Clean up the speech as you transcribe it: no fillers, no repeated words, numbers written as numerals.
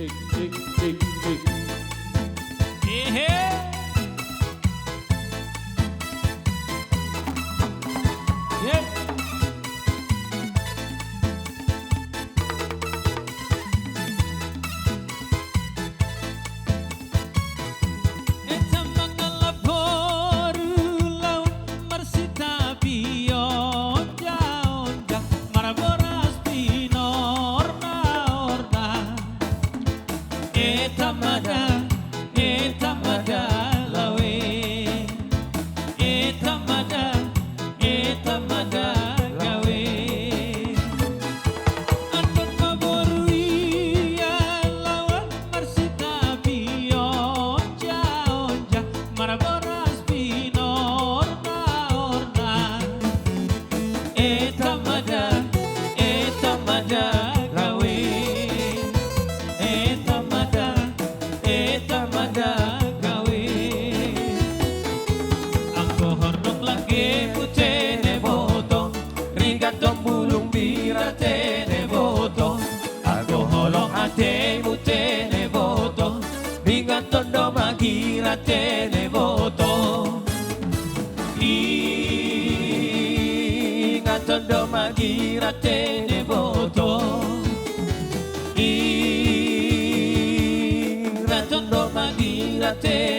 Dik dik dik dik. Ihe. Yeah. Eta mangalapor laut marsita bionja onja maraboras pinor na orda. Eta mada lawe. Eta mada gawe. Andon maborui ya lawan marsita bionja onja maraboras pinor na orda. Eta mada gawe. Eta mada gawe. Ang kohornok lagi putene boto, rigatong bulong biratene boto. Ako holong ate mutene boto, rigatong do magiratene boto. Ingatong do magiratene boto. Ingatong do magiratene